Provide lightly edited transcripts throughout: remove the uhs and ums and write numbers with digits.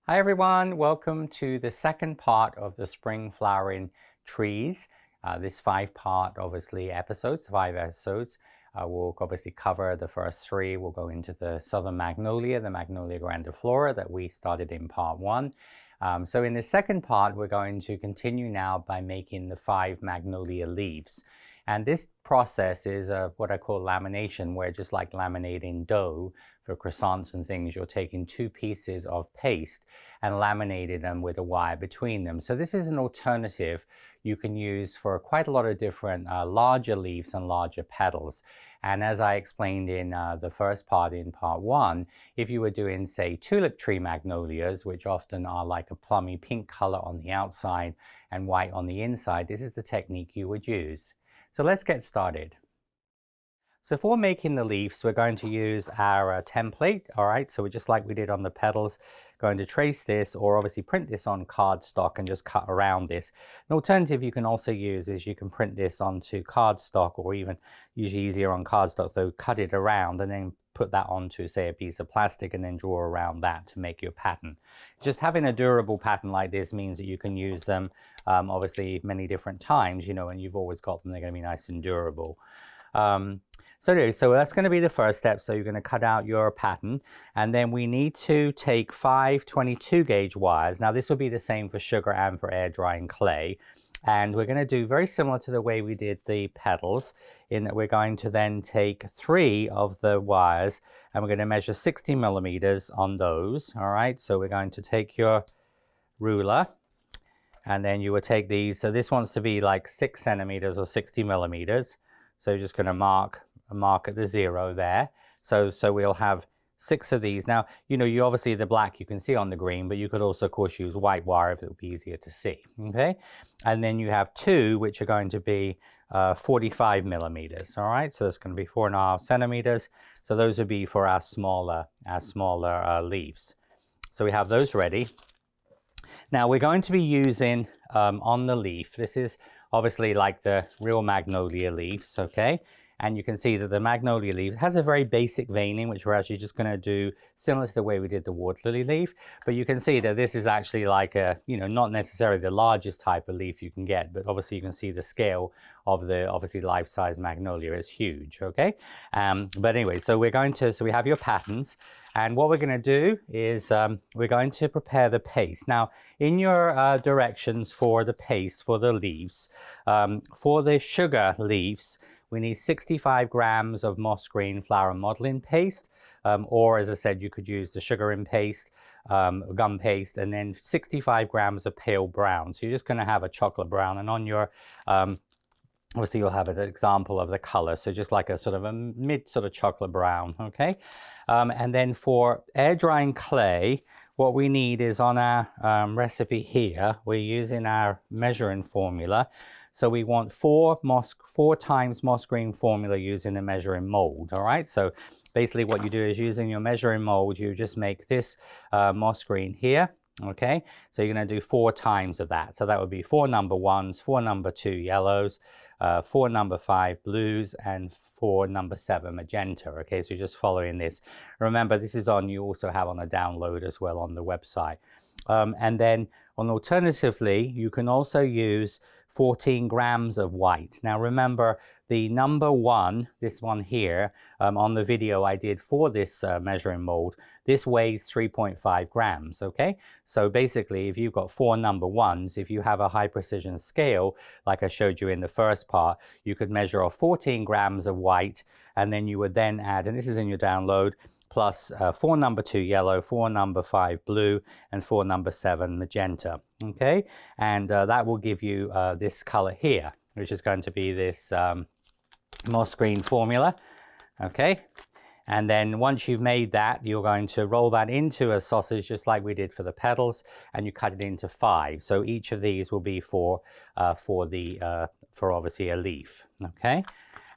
Hi everyone, welcome to the second part of the spring flowering trees. This five-part episodes. We'll obviously cover the first three. We'll go into the southern magnolia, the Magnolia Grandiflora that we started in part one. So in the second part, we're going to continue now by making the 5 magnolia leaves. And this process is what I call lamination, where just like laminating dough for croissants and things, you're taking 2 pieces of paste and laminating them with a wire between them. So this is an alternative you can use for quite a lot of different larger leaves and larger petals. And as I explained in the first part in part 1, if you were doing, say, tulip tree magnolias, which often are like a plummy pink color on the outside and white on the inside, this is the technique you would use. So let's get started. So for making the leaves, we're going to use our template. All right, so just like we did on the petals, going to trace this or obviously print this on cardstock and just cut around this. An alternative you can also use is you can print this onto cardstock, or even usually easier on cardstock though, cut it around and then put that onto, say, a piece of plastic and then draw around that to make your pattern. Just having a durable pattern like this means that you can use them obviously many different times, and you've always got them. They're going to be nice and durable. So that's going to be the first step. So you're going to cut out your pattern, and then we need to take 5 22 gauge wires. Now this will be the same for sugar and for air drying clay. And we're going to do very similar to the way we did the petals, in that we're going to then take 3 of the wires and we're going to measure 60 millimeters on those. All right, so we're going to take your ruler and then you will take these. So this wants to be like 6 centimeters or 60 millimeters. So you're just going to mark at the 0 there. So we'll have 6 of these. Now, you obviously the black you can see on the green, but you could also, of course, use white wire if it would be easier to see. Okay, and then you have 2, which are going to be 45 millimeters. All right, so that's going to be 4.5 centimeters. So those would be for our smaller leaves. So we have those ready. Now we're going to be using on the leaf. This is obviously like the real magnolia leaves. Okay. And you can see that the magnolia leaf has a very basic veining, which we're actually just going to do similar to the way we did the water lily leaf. But you can see that this is actually like a, not necessarily the largest type of leaf you can get, but obviously you can see the scale of the obviously life-size magnolia is huge. Okay. But anyway, so we have your patterns, and what we're going to do is we're going to prepare the paste. Now, in your directions for the paste for the leaves, for the sugar leaves, we need 65 grams of moss green flour modeling paste, or as I said, you could use the sugar in paste, gum paste, and then 65 grams of pale brown. So you're just going to have a chocolate brown, and on your, obviously you'll have an example of the color. So just like a sort of a mid sort of chocolate brown, okay? And then for air drying clay, what we need is on our recipe here, we're using our measuring formula. So we want 4 times moss green formula using the measuring mold. All right. So basically what you do is using your measuring mold, you just make this moss green here. Okay. So you're going to do 4 times of that. So that would be 4 number 1s, 4 number 2 yellows, 4 number 5 blues, and 4 number 7 magenta. Okay. So you're just following this. Remember, this is you also have on a download as well on the website. And then alternatively, you can also use 14 grams of white. Now remember, the number 1, this one here, on the video I did for this measuring mold, this weighs 3.5 grams, okay? So basically, if you've got 4 number 1s, if you have a high precision scale, like I showed you in the first part, you could measure off 14 grams of white, and then you would then add, and this is in your download, plus 4 number 2 yellow, 4 number 5 blue, and 4 number 7 magenta. Okay, and that will give you this color here, which is going to be this moss green formula. Okay, and then once you've made that, you're going to roll that into a sausage just like we did for the petals, and you cut it into 5. So each of these will be for obviously a leaf. Okay.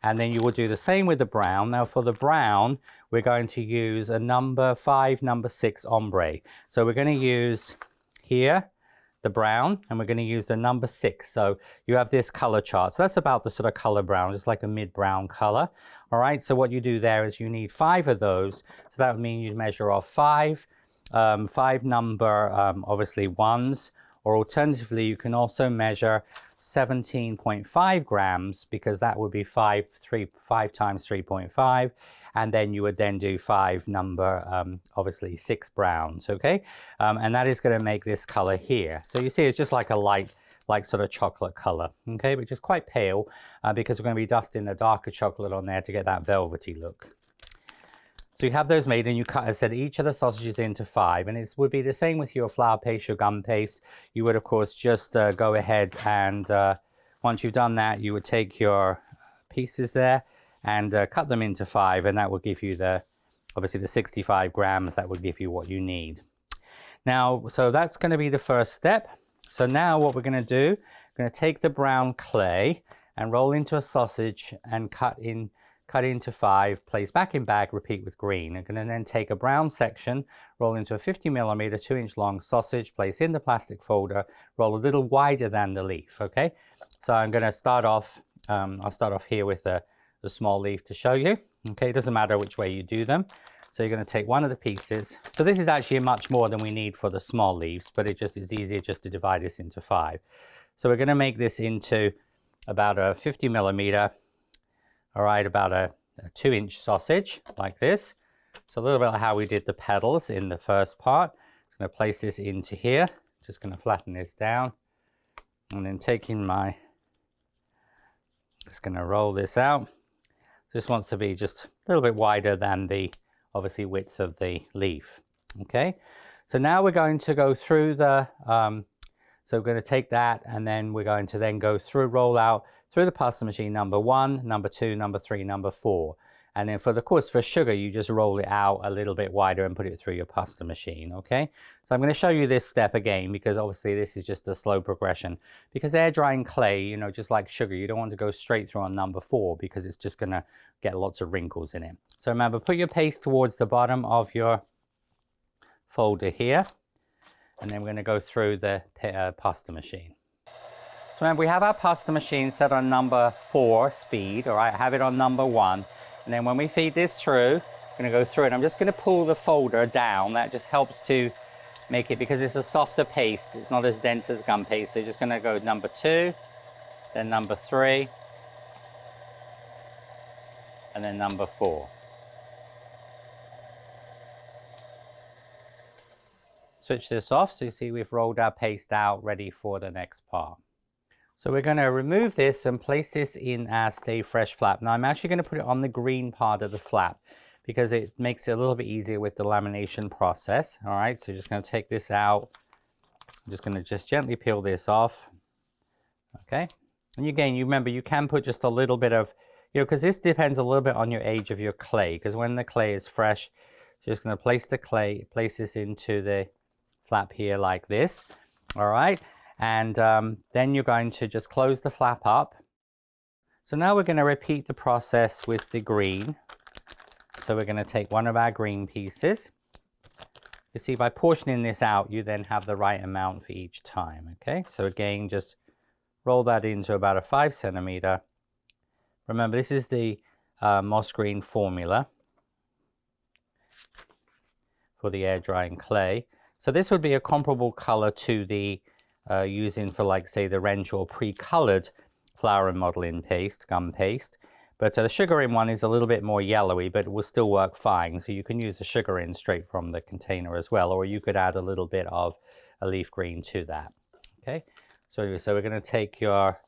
And then you will do the same with the brown. Now for the brown, we're going to use a number 5, number 6 ombre. So we're going to use here the brown, and we're going to use the number 6. So you have this color chart. So that's about the sort of color brown, just like a mid-brown color. All right, so what you do there is you need 5 of those. So that would mean you measure off 5 5 number, obviously ones, or alternatively, you can also measure 17.5 grams, because that would be 5 times 3.5, and then you would then do 5 number, obviously 6 browns, okay? And that is going to make this color here. So you see it's just like a light, like sort of chocolate color, okay? Which is quite pale, because we're going to be dusting the darker chocolate on there to get that velvety look. So you have those made, and you cut, as I said, each of the sausages into 5, and it would be the same with your flour paste, your gum paste. You would, of course, just go ahead and once you've done that, you would take your pieces there and cut them into 5, and that will give you obviously the 65 grams. That will give you what you need. Now, so that's going to be the first step. So now what we're going to do, we're going to take the brown clay and roll into a sausage and cut into 5, place back in bag, repeat with green. I'm going to then take a brown section, roll into a 50 millimeter, 2-inch long sausage, place in the plastic folder, roll a little wider than the leaf, okay? So I'm going to start off, I'll start off here with the small leaf to show you, okay? It doesn't matter which way you do them. So you're going to take one of the pieces. So this is actually much more than we need for the small leaves, but it just is easier just to divide this into 5. So we're going to make this into about a 50 millimeter, all right, about a 2-inch sausage like this. So a little bit like how we did the petals in the first part. I'm going to place this into here. Just going to flatten this down, and then just going to roll this out. This wants to be just a little bit wider than the obviously width of the leaf. Okay, so now we're going to go through the so we're going to take that, and then we're going to then go through, roll out through the pasta machine number 1, number 2, number 3, number 4. And then for sugar, you just roll it out a little bit wider and put it through your pasta machine, okay? So I'm going to show you this step again, because obviously this is just a slow progression. Because air drying clay, you know, just like sugar, you don't want to go straight through on number 4, because it's just going to get lots of wrinkles in it. So remember, put your paste towards the bottom of your folder here. And then we're going to go through the pasta machine. So remember, we have our pasta machine set on number 4 speed, all right? Have it on number 1. And then when we feed this through, we're going to go through it. I'm just going to pull the folder down. That just helps to make it, because it's a softer paste. It's not as dense as gum paste. So you're just going to go number 2, then number 3, and then number 4. Switch this off, so you see we've rolled our paste out, ready for the next part. So we're going to remove this and place this in our Stay Fresh flap. Now I'm actually going to put it on the green part of the flap, because it makes it a little bit easier with the lamination process. All right, so just going to take this out. I'm just going to gently peel this off. Okay, and again, you remember, you can put just a little bit of, you know, because this depends a little bit on your age of your clay, because when the clay is fresh, you're just going to place the clay, place this into the flap here like this. All right. And then you're going to just close the flap up. So now we're going to repeat the process with the green. So we're going to take one of our green pieces. You see, by portioning this out, you then have the right amount for each time. Okay, so again, just roll that into about a 5 centimeter. Remember, this is the moss green formula for the air drying clay. So this would be a comparable color to the using for, like, say, the Renshaw pre-colored flour and modeling paste, gum paste. But the sugar in one is a little bit more yellowy, but it will still work fine. So you can use the sugar in straight from the container as well, or you could add a little bit of a leaf green to that. Okay, so we're going to take your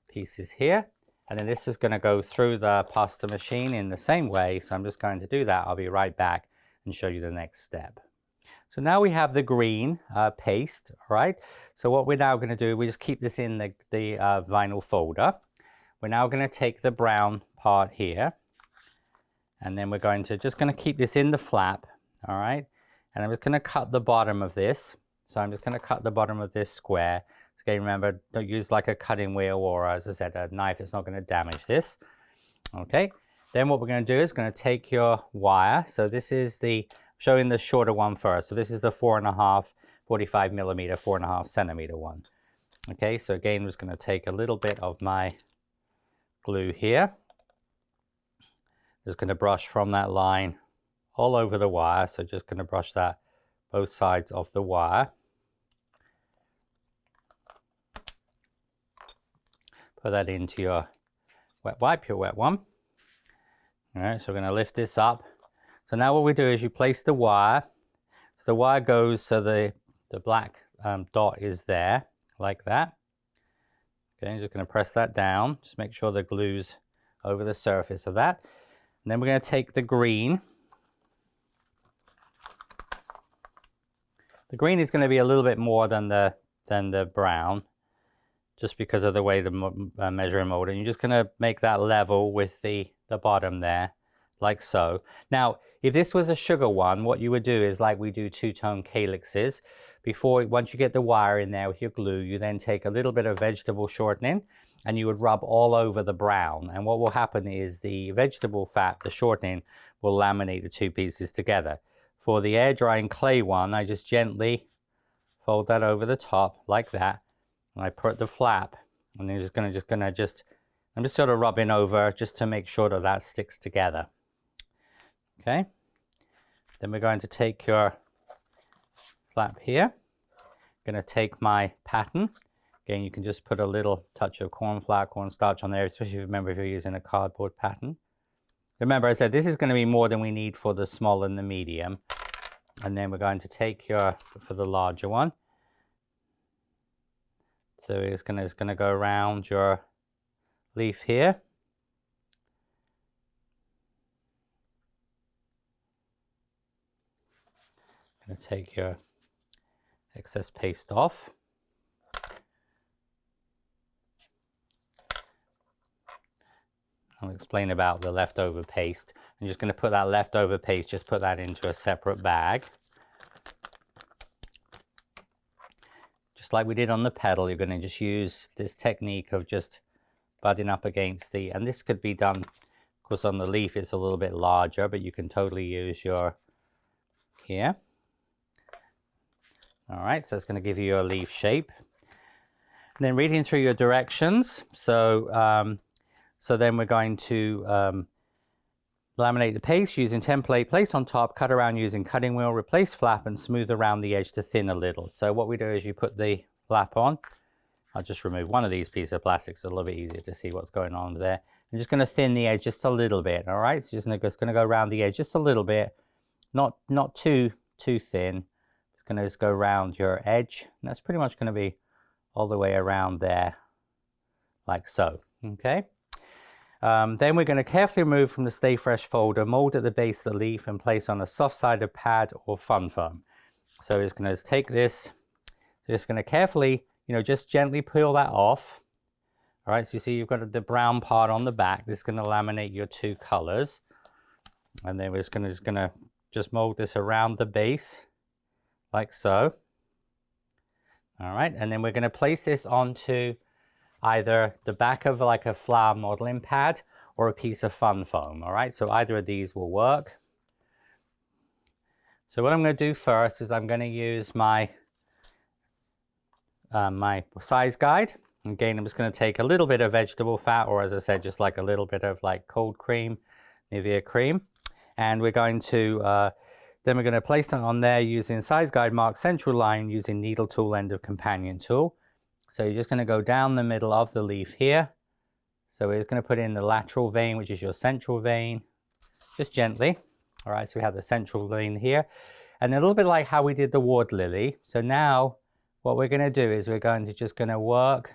pieces here, and then this is going to go through the pasta machine in the same way. So I'm just going to do that. I'll be right back and show you the next step. So now we have the green paste, all right? So what we're now going to do, we just keep this in the vinyl folder. We're now going to take the brown part here, and then we're just going to keep this in the flap, all right? And I'm just going to cut the bottom of this. So I'm just going to cut the bottom of this square. So again, remember, don't use like a cutting wheel or, as I said, a knife. It's not going to damage this. Okay. Then what we're going to do is going to take your wire. So this is showing the shorter one first. So this is the 4.5, 45 millimeter, 4.5 centimeter one. Okay, so again, I'm just going to take a little bit of my glue here. Just going to brush from that line all over the wire. So just going to brush that both sides of the wire. Put that into your wet wipe, your wet one. All right, so we're going to lift this up. So now what we do is you place the wire. So the wire goes so the black dot is there, like that. Okay, I'm just going to press that down. Just make sure the glue's over the surface of that. And then we're going to take the green. The green is going to be a little bit more than the brown, just because of the way the measuring mold, and you're just going to make that level with the bottom there, like so. Now, if this was a sugar one, what you would do is like we do two-tone calyxes. Once you get the wire in there with your glue, you then take a little bit of vegetable shortening and you would rub all over the brown. And what will happen is the vegetable fat, the shortening, will laminate the two pieces together. For the air drying clay one, I just gently fold that over the top like that. And I put the flap, and I'm just sort of rubbing over just to make sure that that sticks together. Okay. Then we're going to take your flap here. I'm going to take my pattern. Again, you can just put a little touch of corn flour, cornstarch on there, especially if you're using a cardboard pattern. Remember, I said this is going to be more than we need for the small and the medium. And then we're going to take for the larger one. So it's going to go around your leaf here. Going to take your excess paste off. I'll explain about the leftover paste. I'm just going to put that leftover paste, just put that into a separate bag. Just like we did on the petal, you're going to just use this technique of just butting up against and this could be done, of course, on the leaf it's a little bit larger, but you can totally use here. All right, so it's going to give you your leaf shape. And then reading through your directions, so then we're going to laminate the paste using template, place on top, cut around using cutting wheel, replace flap and smooth around the edge to thin a little. So what we do is you put the flap on. I'll just remove one of these pieces of plastic so it's a little bit easier to see what's going on there. I'm just going to thin the edge just a little bit, all right? So it's going to go around the edge just a little bit, not too thin. It's going to just go around your edge. And that's pretty much going to be all the way around there, like so, okay? Then we're going to carefully remove from the Stay Fresh folder, mold at the base of the leaf and place on a soft-sided pad or fun foam. So it's going to take this, just going to carefully, just gently peel that off. All right, so you see you've got the brown part on the back. This is going to laminate your two colors. And then we're just going to mold this around the base, like so. All right, and then we're going to place this onto either the back of like a flower modeling pad or a piece of fun foam. All right, so either of these will work. So what I'm going to do first is I'm going to use my my size guide. Again, I'm just going to take a little bit of vegetable fat, or as I said, just like a little bit of like cold cream, Nivea cream, and we're going to then we're going to place it on there using size guide mark central line using needle tool end of companion tool. So you're just going to go down the middle of the leaf here. So we're just going to put in the lateral vein, which is your central vein, just gently. All right, so we have the central vein here. And a little bit like how we did the ward lily. So now what we're going to do is we're just going to work,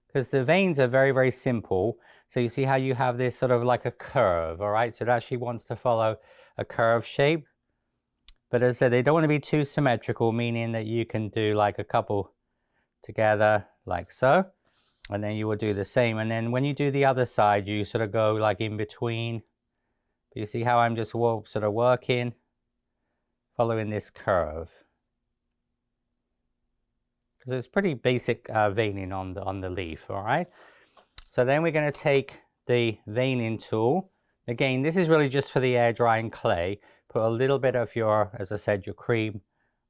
because the veins are very, very simple. So you see how you have this sort of like a curve, all right? So it actually wants to follow a curve shape. But as I said, they don't want to be too symmetrical, meaning that you can do like a couple together like so, and then you will do the same. And then when you do the other side, you sort of go like in between. You see how I'm just sort of working, following this curve, because it's pretty basic veining on the leaf. All right, so then we're going to take the veining tool. Again, this is really just for the air drying clay. Put a little bit of your, as I said, your cream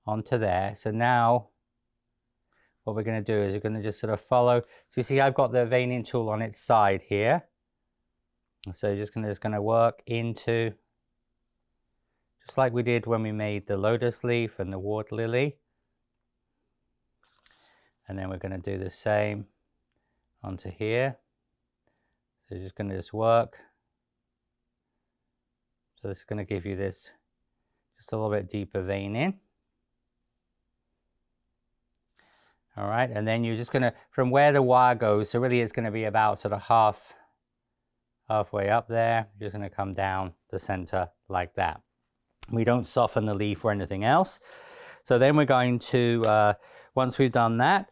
onto there. So now what we're going to do is we're going to just sort of follow. So you see I've got the veining tool on its side here. So you're just going to work into just like we did when we made the lotus leaf and the water lily. And then we're going to do the same onto here. So just going to just work. So this is going to give you this just a little bit deeper veining. All right, and then you're just going to, from where the wire goes, so really it's going to be about sort of halfway up there. You're just going to come down the center like that. We don't soften the leaf or anything else. So then we're going to, once we've done that,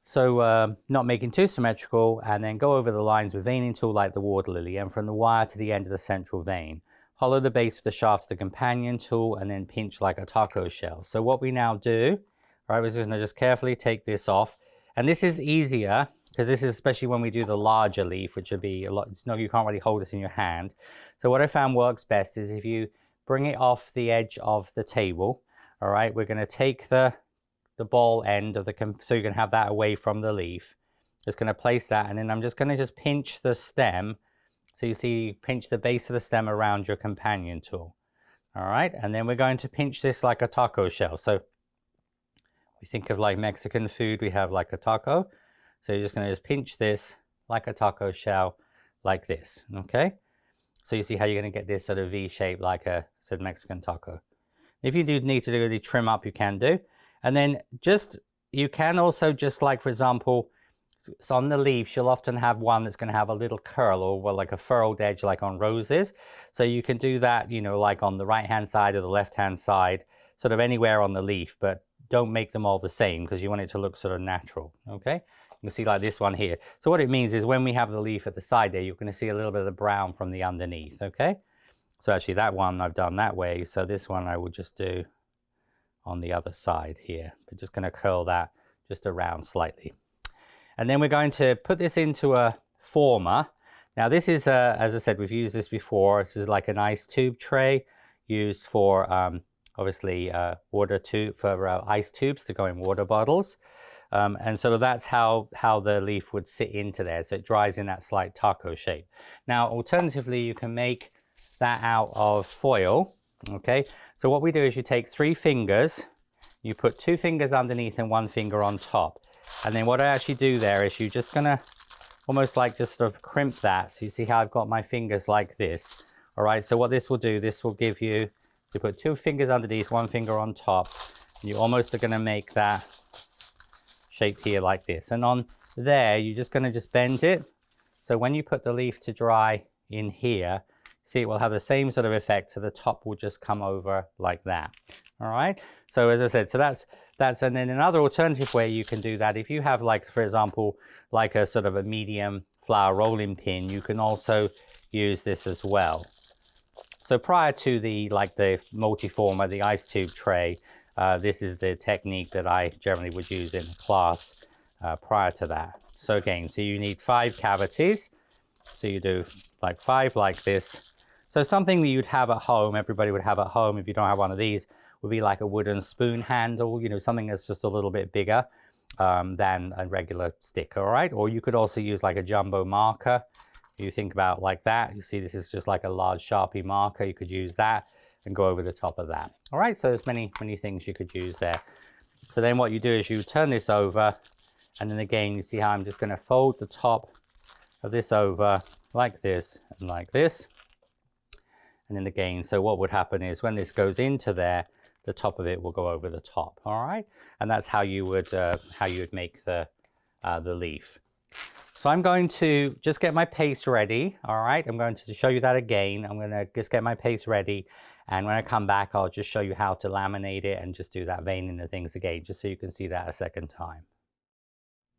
so not making too symmetrical, and then go over the lines with veining tool like the water lily, and from the wire to the end of the central vein. Hollow the base with the shaft of the companion tool, and then pinch like a taco shell. So what we now do, all right, we're just going to just carefully take this off. And this is easier, because this is especially when we do the larger leaf, which would be a lot, you can't really hold this in your hand. So what I found works best is if you bring it off the edge of the table, all right, we're going to take the ball end of the, so you can have that away from the leaf. Just going to place that, and then I'm just going to just pinch the stem. So you see, pinch the base of the stem around your companion tool. All right, and then we're going to pinch this like a taco shell. So we think of like Mexican food, we have like a taco. So you're just going to just pinch this like a taco shell, like this, okay? So you see how you're going to get this sort of V shape like a said Mexican taco. If you do need to really trim up, you can do. And then just, you can also just like, for example, so on the leaves, you'll often have one that's going to have a little curl or well, like a furrowed edge like on roses. So you can do that, you know, like on the right-hand side or the left-hand side, sort of anywhere on the leaf, but don't make them all the same because you want it to look sort of natural, okay? You can see like this one here. So what it means is when we have the leaf at the side there, you're going to see a little bit of the brown from the underneath, okay? So actually that one I've done that way. So this one I will just do on the other side here, but just going to curl that just around slightly. And then we're going to put this into a former. Now this is, as I said, we've used this before. This is like an ice tube tray used for obviously water tube, for ice tubes to go in water bottles. And so that's how the leaf would sit into there. So it dries in that slight taco shape. Now, alternatively, you can make that out of foil, okay? So what we do is you take 3 fingers, you put 2 fingers underneath and 1 finger on top. And then what I actually do there is you're just gonna almost like just sort of crimp that. So you see how I've got my fingers like this. All right, so what this will do, this will give you, you put 2 fingers underneath, 1 finger on top. And you almost are gonna make that shape here like this. And on there, you're just gonna just bend it. So when you put the leaf to dry in here, see, it will have the same sort of effect. So the top will just come over like that. All right. So as I said, so that's, and then another alternative way you can do that, if you have like, for example, like a sort of a medium flower rolling pin, you can also use this as well. So prior to the, like the multiformer, the ice tube tray, this is the technique that I generally would use in class prior to that. So again, so you need 5 cavities. So you do like 5 like this. So something that you'd have at home, everybody would have at home if you don't have one of these, would be like a wooden spoon handle, you know, something that's just a little bit bigger than a regular stick, all right? Or you could also use like a jumbo marker. You think about like that, you see this is just like a large Sharpie marker. You could use that and go over the top of that. All right, so there's many things you could use there. So then what you do is you turn this over, and then again, you see how I'm just gonna fold the top of this over like this and like this. And then again, so what would happen is when this goes into there, the top of it will go over the top, all right? And that's how you would make the leaf. So I'm going to just get my paste ready, all right? I'm going to show you that again. I'm gonna just get my paste ready. And when I come back, I'll just show you how to laminate it and just do that veining and things again, just so you can see that a second time.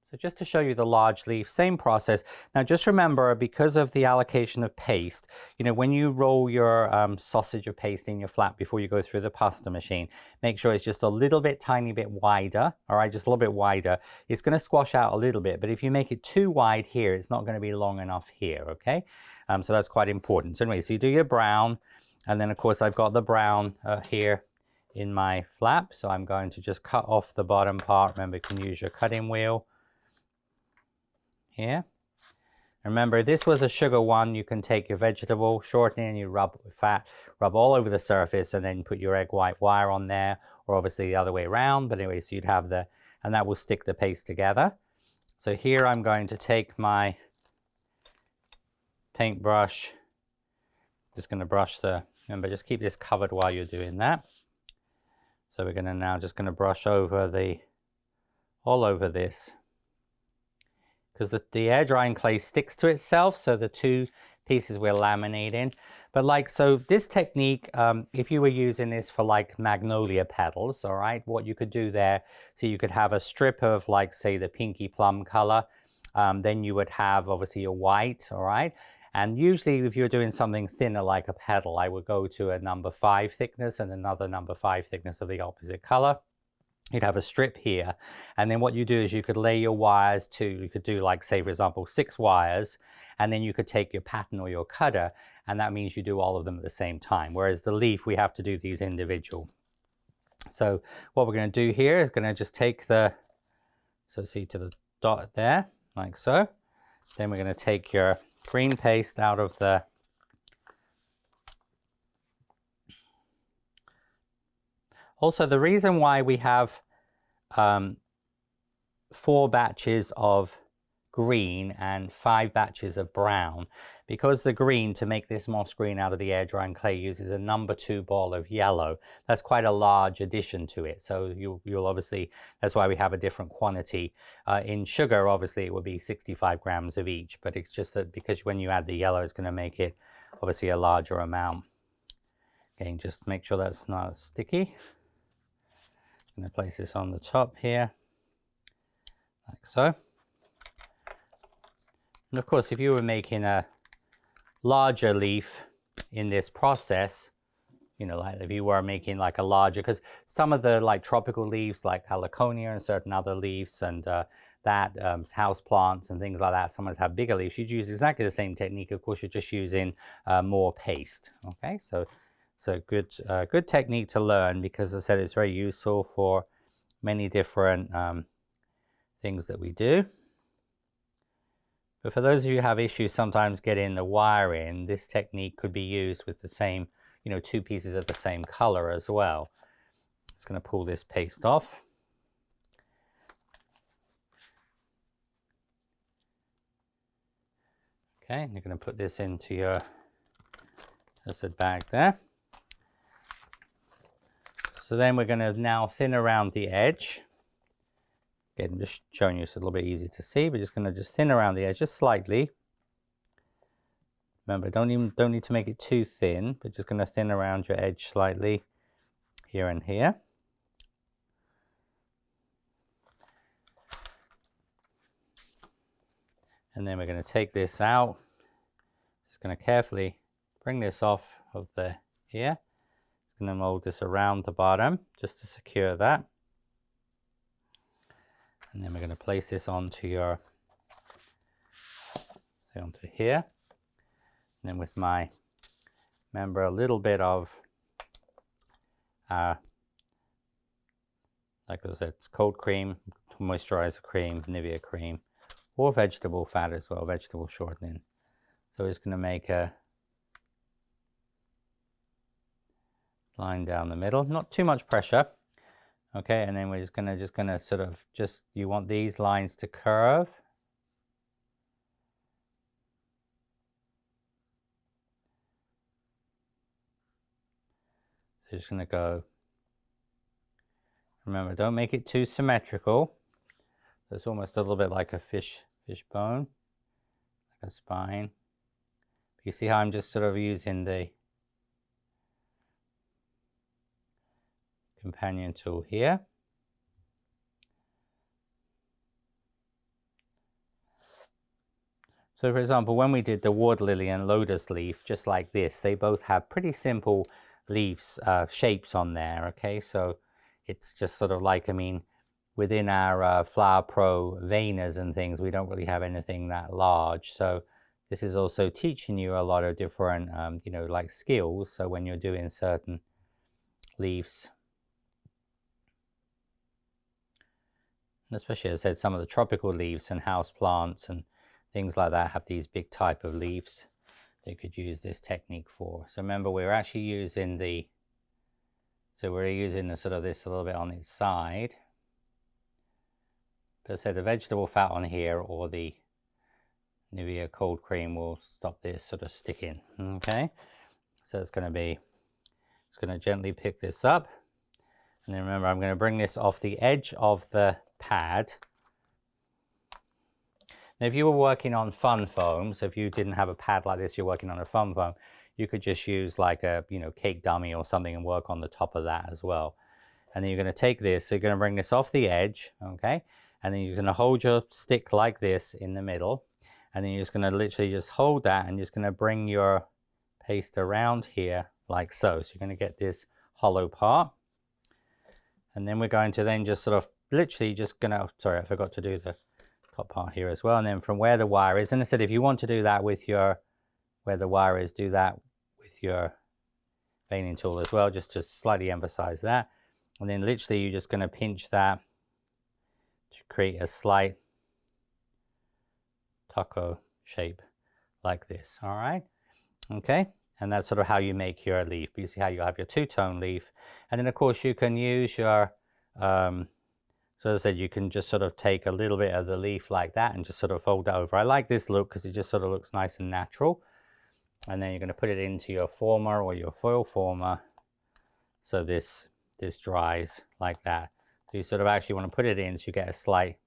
So just to show you the large leaf, same process. Now just remember, because of the allocation of paste, you know, when you roll your sausage of paste in your flat before you go through the pasta machine, make sure it's just a little bit, tiny bit wider, all right, just a little bit wider. It's gonna squash out a little bit, but if you make it too wide here, it's not gonna be long enough here, okay? So that's quite important. So anyway, so you do your brown, and then of course I've got the brown here in my flap, so I'm going to just cut off the bottom part. Remember, you can use your cutting wheel here, Remember, if this was a sugar one, you can take your vegetable shortening and you rub all over the surface and then put your egg white wire on there, or obviously the other way around. But anyway, so you'd have and that will stick the paste together. So here I'm going to take my paintbrush, just going to brush remember, just keep this covered while you're doing that. So we're going to now just going to brush over all over this, because the air drying clay sticks to itself, so the two pieces we're laminating. But so this technique, if you were using this for like magnolia petals, all right, what you could do there, so you could have a strip of say the pinky plum color, then you would have obviously your white, all right. And usually if you're doing something thinner like a petal, I would go to a number 5 thickness and another number 5 thickness of the opposite color. You'd have a strip here, and then what you do is you could lay your wires you could do say for example 6 wires, and then you could take your pattern or your cutter, and that means you do all of them at the same time, whereas the leaf we have to do these individual. So what we're going to do here is going to just take see to the dot there, like so. Then we're going to take your green paste out of Also, the reason why we have 4 batches of green and 5 batches of brown, because the green, to make this moss green out of the air drying clay, uses a number 2 ball of yellow. That's quite a large addition to it. So you'll obviously, that's why we have a different quantity. In sugar, obviously, it would be 65 grams of each, but it's just that because when you add the yellow, it's going to make it obviously a larger amount. Again, just make sure that's not sticky. I'm going to place this on the top here, like so. And of course, if you were making a larger leaf in this process, like if you were making like a larger, because some of the tropical leaves like heliconia and certain other leaves and house plants and things like that, sometimes have bigger leaves, you'd use exactly the same technique. Of course, you're just using more paste. Okay, so good technique to learn, because as I said, it's very useful for many different things that we do. But for those of you who have issues sometimes getting the wire in, this technique could be used with the same, 2 pieces of the same color as well. Just going to pull this paste off. Okay, and you're going to put this into your bag there. So then we're going to now thin around the edge. Again, I'm just showing you so it's a little bit easy to see, but just going to thin around the edge just slightly. Remember, don't need to make it too thin, but just going to thin around your edge slightly here and here. And then we're going to take this out. Just going to carefully bring this off of here. Going to mold this around the bottom just to secure that. And then we're going to place this onto onto here. And then with remember, a little bit of, like I said, it's cold cream, moisturizer cream, Nivea cream, or vegetable fat as well, vegetable shortening. So it's going to make a line down the middle, not too much pressure. Okay, and then we're just gonna sort of you want these lines to curve. So just gonna go. Remember, don't make it too symmetrical. So it's almost a little bit like a fish bone, like a spine. You see how I'm just sort of using the companion tool here. So for example, when we did the water lily and lotus leaf, just like this, they both have pretty simple leaves, shapes on there, okay? So it's just sort of like, within our Flower Pro veiners and things, we don't really have anything that large. So this is also teaching you a lot of different, skills. So when you're doing certain leaves, especially, as I said, some of the tropical leaves and house plants and things like that have these big type of leaves. They could use this technique for. So remember, we're actually using the, sort of this a little bit on its side. But I said the vegetable fat on here or the Nivea cold cream will stop this sort of sticking. Okay, so it's going to gently pick this up. And then remember, I'm going to bring this off the edge of the pad. Now, if you were working on fun foam, so if you didn't have a pad like this, you're working on a fun foam, you could just use like a, cake dummy or something and work on the top of that as well. And then you're going to take this, so you're going to bring this off the edge, okay? And then you're going to hold your stick like this in the middle. And then you're just going to literally just hold that and just going to bring your paste around here like so. So you're going to get this hollow part. And then we're going to then just sort of literally just going to, sorry, I forgot to do the top part here as well. And then from where the wire is, and I said if you want to do that with your, where the wire is, do that with your veining tool as well, just to slightly emphasize that. And then literally you're just going to pinch that to create a slight taco shape like this. All right, okay. And that's sort of how you make your leaf. But you see how you have your two-tone leaf. And then of course you can use your so as I said, you can just sort of take a little bit of the leaf like that and just sort of fold it over. I like this look because it just sort of looks nice and natural. And then you're going to put it into your former or your foil former. So this dries like that. So you sort of actually want to put it in so you get a slight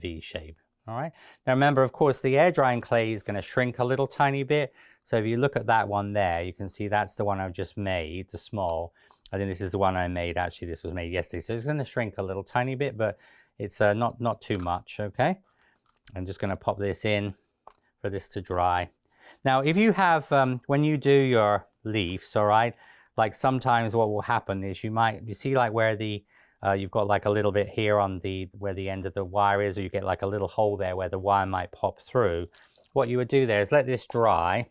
V shape. All right. Now remember, of course, the air drying clay is going to shrink a little tiny bit. So if you look at that one there, you can see that's the one I've just made, the small. I think this is the one I made. Actually, this was made yesterday. So it's going to shrink a little tiny bit, but it's not too much, okay? I'm just going to pop this in for this to dry. Now, if you have, when you do your leaves, all right, like sometimes what will happen is you see like where the, you've got like a little bit here on where the end of the wire is, or you get like a little hole there where the wire might pop through. What you would do there is let this dry,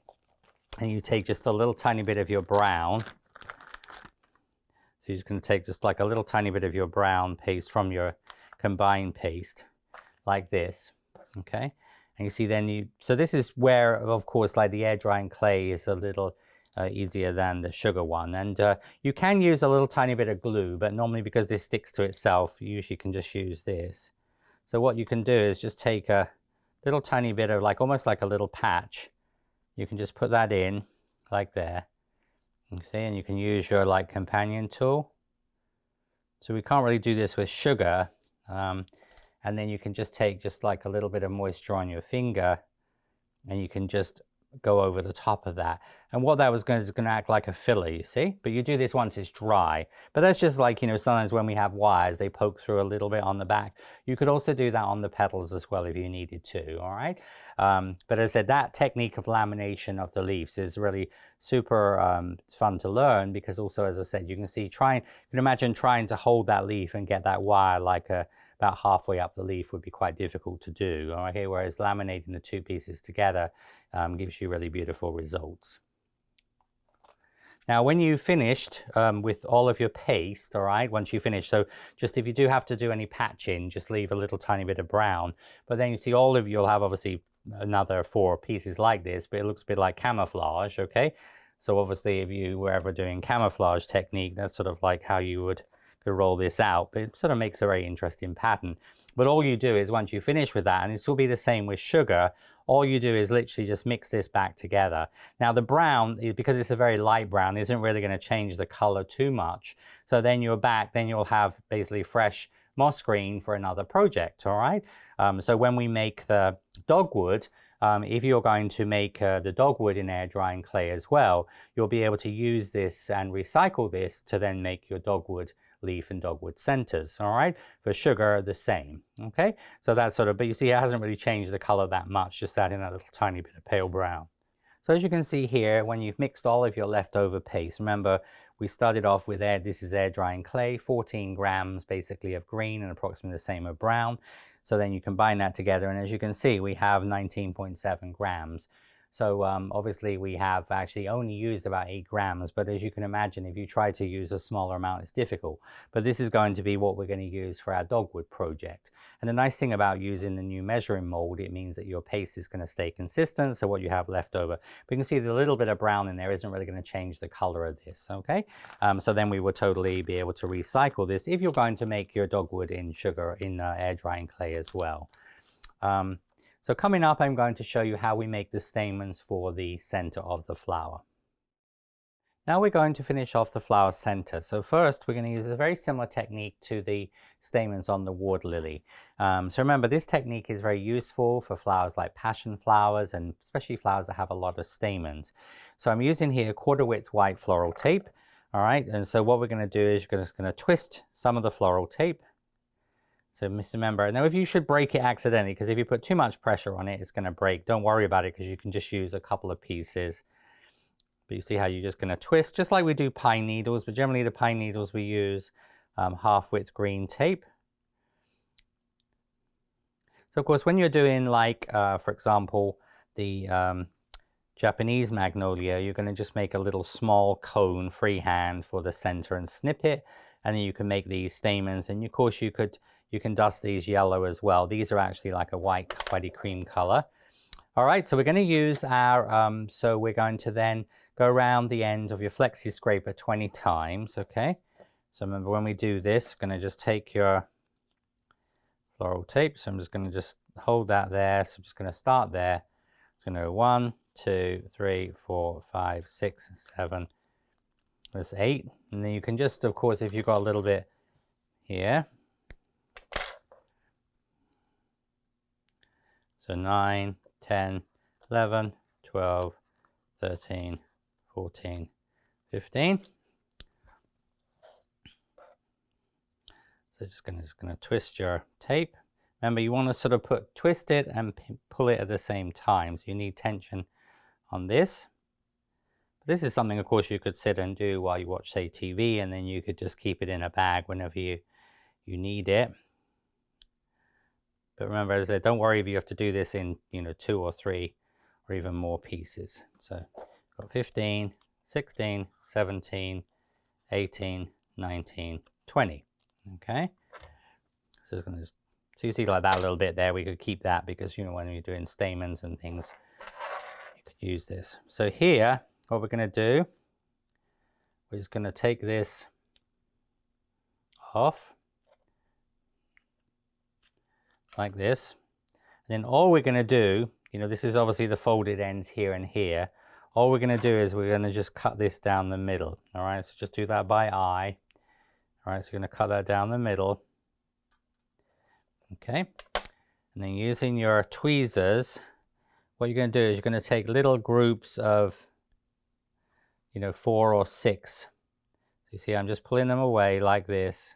and you take just a little tiny bit of your brown. So you're just going to take just like a little tiny bit of your brown paste from your combined paste like this, okay? And you see then so this is where, of course, like the air drying clay is a little easier than the sugar one. And you can use a little tiny bit of glue, but normally because this sticks to itself, you usually can just use this. So what you can do is just take a little tiny bit of like, almost like a little patch. You can just put that in like there. You see, and you can use your like companion tool. So we can't really do this with sugar. And then you can just take just like a little bit of moisture on your finger, and you can just go over the top of that. And what that was going to is going to act like a filler, you see? But you do this once it's dry. But that's just like, sometimes when we have wires, they poke through a little bit on the back. You could also do that on the petals as well if you needed to, all right? But as I said, that technique of lamination of the leaves is really super fun to learn, because also, as I said, you can see, you can imagine trying to hold that leaf and get that wire like about halfway up the leaf would be quite difficult to do, all right? Whereas laminating the two pieces together gives you really beautiful results. Now, when you finished with all of your paste, all right, once you finish, so just if you do have to do any patching, just leave a little tiny bit of brown. But then you see you'll have obviously another 4 pieces like this, but it looks a bit like camouflage, okay? So obviously if you were ever doing camouflage technique, that's sort of like how you would roll this out, but it sort of makes a very interesting pattern. But all you do is once you finish with that, and this will be the same with sugar, all you do is literally just mix this back together. Now the brown, because it's a very light brown, isn't really going to change the color too much. So then you'll have basically fresh moss green for another project, all right? So when we make the dogwood, if you're going to make the dogwood in air drying clay as well, you'll be able to use this and recycle this to then make your dogwood leaf and dogwood centers, all right? For sugar, the same, okay? So that's sort of, but you see it hasn't really changed the color that much, just adding a little tiny bit of pale brown. So as you can see here, when you've mixed all of your leftover paste, remember we started off with this is air drying clay, 14 grams basically of green and approximately the same of brown. So then you combine that together, and as you can see, we have 19.7 grams. So obviously we have actually only used about 8 grams, but as you can imagine, if you try to use a smaller amount, it's difficult. But this is going to be what we're going to use for our dogwood project. And the nice thing about using the new measuring mold, it means that your paste is going to stay consistent, so what you have left over. But you can see the little bit of brown in there isn't really going to change the color of this, okay? So then we would totally be able to recycle this if you're going to make your dogwood in sugar, in air drying clay as well. So coming up, I'm going to show you how we make the stamens for the center of the flower. Now we're going to finish off the flower center. So first, we're going to use a very similar technique to the stamens on the water lily. So remember, this technique is very useful for flowers like passion flowers and especially flowers that have a lot of stamens. So I'm using here 1/4 width white floral tape. All right, and so what we're going to do is you're just going to twist some of the floral tape. So remember, now if you should break it accidentally, because if you put too much pressure on it, it's going to break. Don't worry about it, because you can just use a couple of pieces. But you see how you're just going to twist, just like we do pine needles, but generally the pine needles we use half width green tape. So of course, when you're doing like, for example, the Japanese magnolia, you're going to just make a little small cone freehand for the center and snip it. And then you can make these stamens, and of course you can dust these yellow as well. These are actually like a whitey cream color. All right, so we're going to use our, so we're going to then go around the end of your flexi scraper 20 times, okay? So remember, when we do this, going to just take your floral tape. So I'm just going to just hold that there. So I'm just going to start there. It's going to go 1, 2, 3, 4, 5, 6, 7. That's 8. And then you can just, of course, if you've got a little bit here. So 9, 10, 11, 12, 13, 14, 15. So just gonna twist your tape. Remember, you want to sort of twist it and pull it at the same time. So you need tension on this. This is something, of course, you could sit and do while you watch, say, TV, and then you could just keep it in a bag whenever you need it. But remember, as I said, don't worry if you have to do this in, 2 or 3 or even more pieces. So got 15, 16, 17, 18, 19, 20. Okay. So it's going to, so you see like that a little bit there. We could keep that because, when you're doing stamens and things, you could use this. So here, what we're going to do, we're just going to take this off like this. And then all we're going to do, this is obviously the folded ends here and here. All we're going to do is we're going to just cut this down the middle. All right, so just do that by eye. All right, so you're going to cut that down the middle. Okay, and then using your tweezers, what you're going to do is you're going to take little groups of 4 or 6. So you see I'm just pulling them away like this.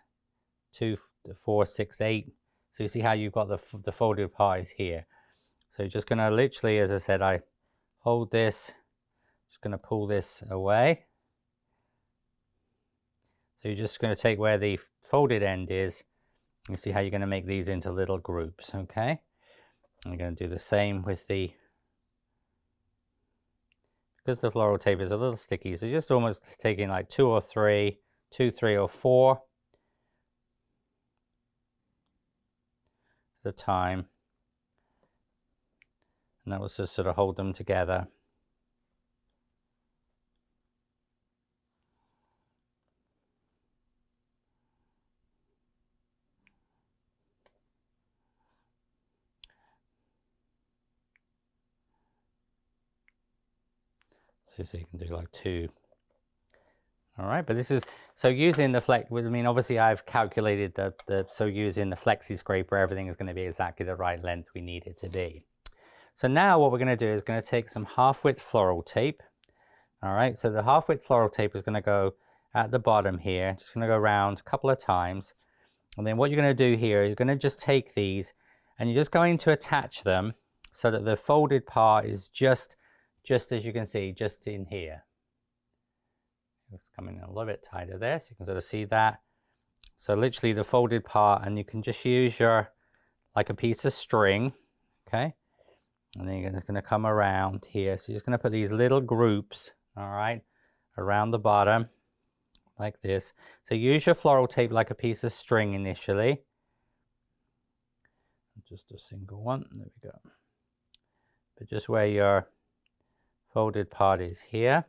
2, 4, 6, 8. So you see how you've got the folded part is here. So you're just going to literally, as I said, I hold this, just going to pull this away. So you're just going to take where the folded end is. You see how you're going to make these into little groups, okay? And you're going to do the same with the, because the floral tape is a little sticky, so just almost taking like 2 or 3, 2, 3 or 4 at a time. And that was just sort of hold them together. So you can do like 2. All right, but this is, so using the flex, I mean, obviously I've calculated that, so using the flexi scraper, everything is going to be exactly the right length we need it to be. So now what we're going to do is going to take some half-width floral tape. All right, so the half-width floral tape is going to go at the bottom here, just going to go around a couple of times. And then what you're going to do here, you're going to just take these and you're just going to attach them so that the folded part is just as you can see, just in here. It's coming in a little bit tighter there, so you can sort of see that. So literally the folded part, and you can just use your, like a piece of string, okay? And then you're just going to come around here. So you're just going to put these little groups, all right, around the bottom like this. So use your floral tape like a piece of string initially. Just a single one. There we go. But just where your folded part is here.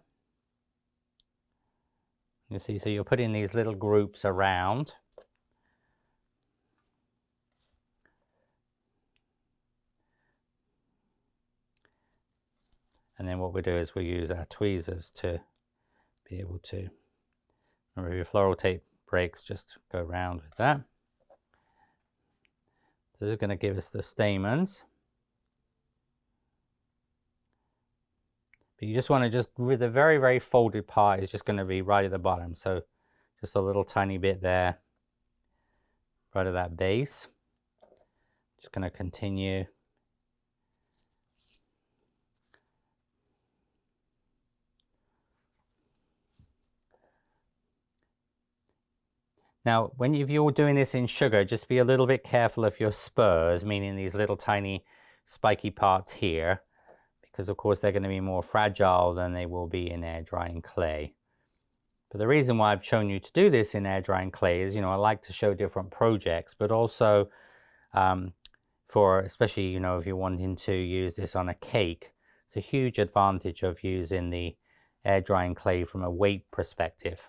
You see, so you're putting these little groups around. And then what we do is we use our tweezers to be able to, remember if your floral tape breaks, just go around with that. So this is going to give us the stamens. But you just want to just, with a very, very folded part, is just going to be right at the bottom. So just a little tiny bit there, right at that base. Just going to continue. Now, if you're doing this in sugar, just be a little bit careful of your spurs, meaning these little tiny spiky parts here, because of course they're going to be more fragile than they will be in air drying clay. But the reason why I've shown you to do this in air drying clay is, I like to show different projects, but also for, especially, if you're wanting to use this on a cake, it's a huge advantage of using the air drying clay from a weight perspective.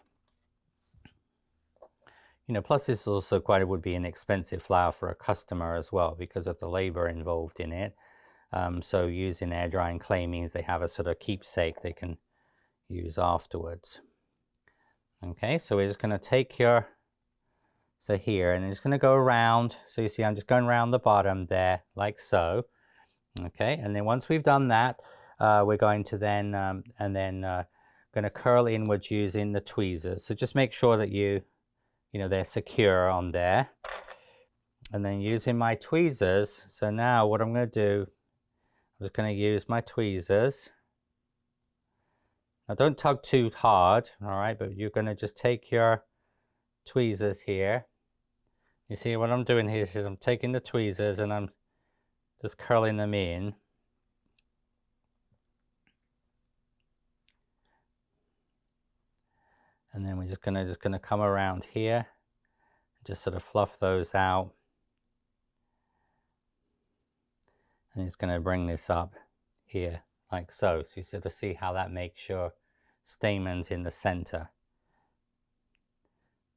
Plus this also would be an expensive flower for a customer as well because of the labor involved in it. So using air drying clay means they have a sort of keepsake they can use afterwards. Okay, so we're just going to take here, and it's going to go around. So you see I'm just going around the bottom there, like so. Okay, and then once we've done that, we're going to then, going to curl inwards using the tweezers. So just make sure that they're secure on there. And then using my tweezers, so now what I'm going to do, I'm just going to use my tweezers. Now don't tug too hard, all right, but you're going to just take your tweezers here. You see what I'm doing here is I'm taking the tweezers and I'm just curling them in. And then we're just gonna come around here, just sort of fluff those out. And it's going to bring this up here like so. So you sort of see how that makes your stamens in the center.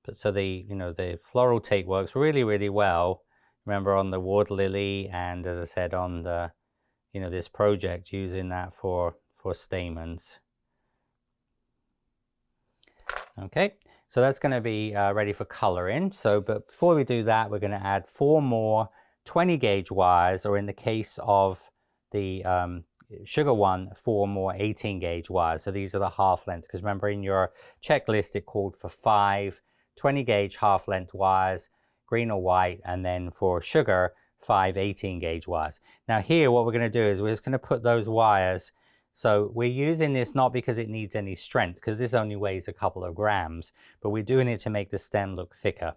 But so the floral tape works really, really well. Remember on the water lily, and as I said on the, this project, using that for stamens. Okay, so that's going to be ready for coloring. So, but before we do that, we're going to add 4 more 20 gauge wires, or in the case of the sugar one, 4 more 18 gauge wires. So these are the half length, because remember in your checklist it called for 5 20 gauge half length wires, green or white, and then for sugar 5 18 gauge wires. Now here what we're going to do is we're just going to put those wires. So we're using this not because it needs any strength, because this only weighs a couple of grams, but we're doing it to make the stem look thicker.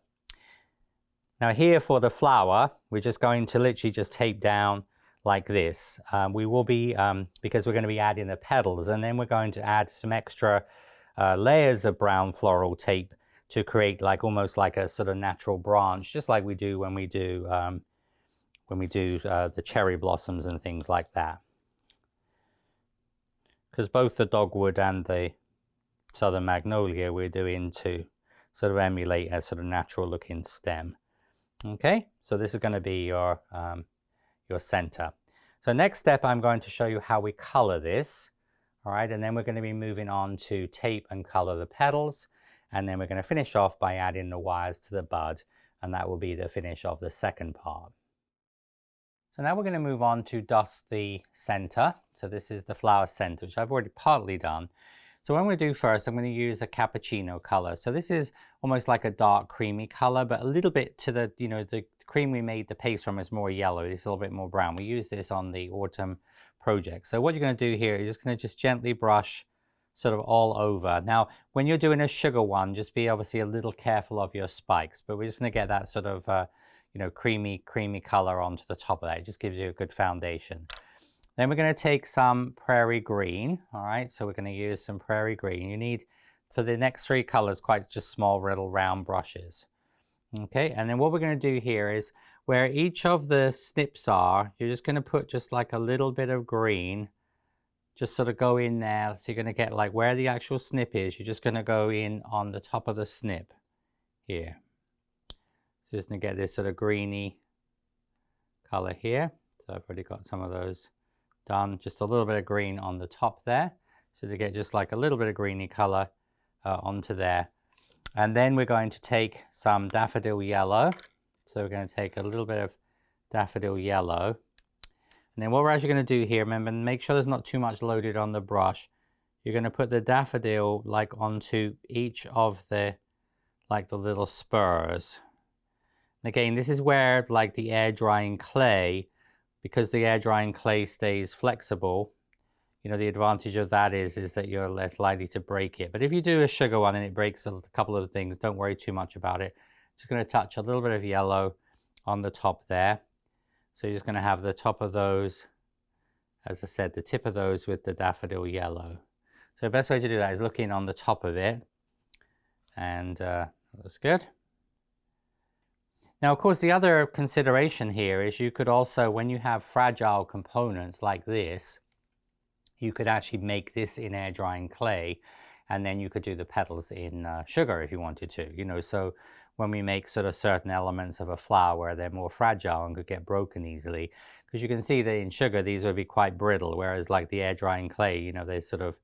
Now here for the flower, we're just going to literally just tape down like this. We will be, because we're going to be adding the petals, and then we're going to add some extra layers of brown floral tape to create almost like a sort of natural branch, just like we do when we do the cherry blossoms and things like that. Because both the dogwood and the southern magnolia we're doing to sort of emulate a sort of natural looking stem. Okay, so this is going to be your center. So next step, I'm going to show you how we color this. All right, and then we're going to be moving on to tape and color the petals, and then we're going to finish off by adding the wires to the bud, and that will be the finish of the second part. So now we're going to move on to dust the center. So this is the flower center, which I've already partly done. So what I'm going to do first, I'm going to use a cappuccino color. So this is almost like a dark creamy color, but a little bit to the, the cream we made the paste from is more yellow. This is a little bit more brown. We use this on the autumn project. So what you're going to do here, you're just going to gently brush sort of all over. Now, when you're doing a sugar one, just be obviously a little careful of your spikes, but we're just going to get that sort of, creamy color onto the top of that. It just gives you a good foundation. Then we're going to take some prairie green. All right, so we're going to use some prairie green. You need, for the next 3 colors, quite just small little round brushes. Okay, and then what we're going to do here is where each of the snips are, you're just going to put just like a little bit of green, just sort of go in there. So you're going to get like where the actual snip is, you're just going to go in on the top of the snip here. So just going to get this sort of greeny color here. So I've already got some of those done. Just a little bit of green on the top there. So to get just like a little bit of greeny color onto there. And then we're going to take some daffodil yellow. So we're going to take a little bit of daffodil yellow. And then what we're actually going to do here, remember, make sure there's not too much loaded on the brush. You're going to put the daffodil like onto each of the, like the little spurs. And again, this is where like the air drying clay, because the air drying clay stays flexible, you know, the advantage of that is that you're less likely to break it. But if you do a sugar one and it breaks a couple of things, don't worry too much about it. Just going to touch a little bit of yellow on the top there. So you're just going to have the top of those, as I said, the tip of those with the daffodil yellow. So the best way to do that is looking on the top of it. And that's good. Now, of course, the other consideration here is you could also, when you have fragile components like this, you could actually make this in air drying clay, and then you could do the petals in sugar if you wanted to, you know. So when we make sort of certain elements of a flower, they're more fragile and could get broken easily, because you can see that in sugar these would be quite brittle, whereas like the air drying clay, you know, they sort of,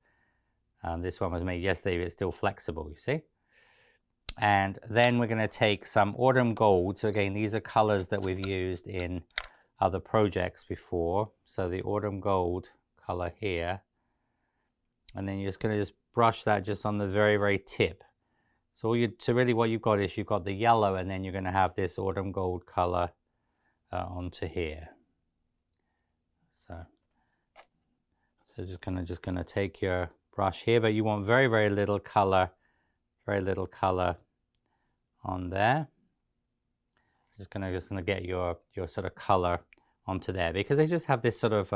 this one was made yesterday, but it's still flexible, you see. And then we're going to take some autumn gold. So again, these are colors that we've used in other projects before. So the autumn gold color here, and then you're just going to just brush that just on the very, very tip. So really what you've got is you've got the yellow, and then you're going to have this autumn gold color onto here. So just going to take your brush here, but you want very, very little color on there. Just gonna get your sort of color onto there, because they just have this sort of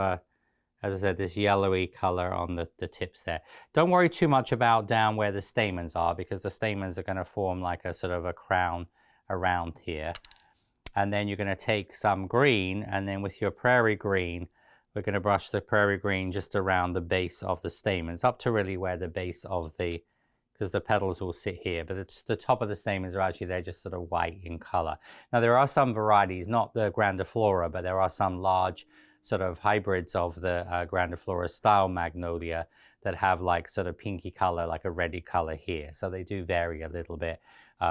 as I said, this yellowy color on the tips there. Don't worry too much about down where the stamens are, because the stamens are going to form like a sort of a crown around here. And then you're going to take some green, and then with your prairie green, we're going to brush the prairie green just around the base of the stamens, up to really where the base of the, because the petals will sit here, but it's the top of the stamens are actually, they're just sort of white in color. Now there are some varieties, not the Grandiflora, but there are some large sort of hybrids of the Grandiflora style magnolia that have like sort of pinky color, like a reddy color here. So they do vary a little bit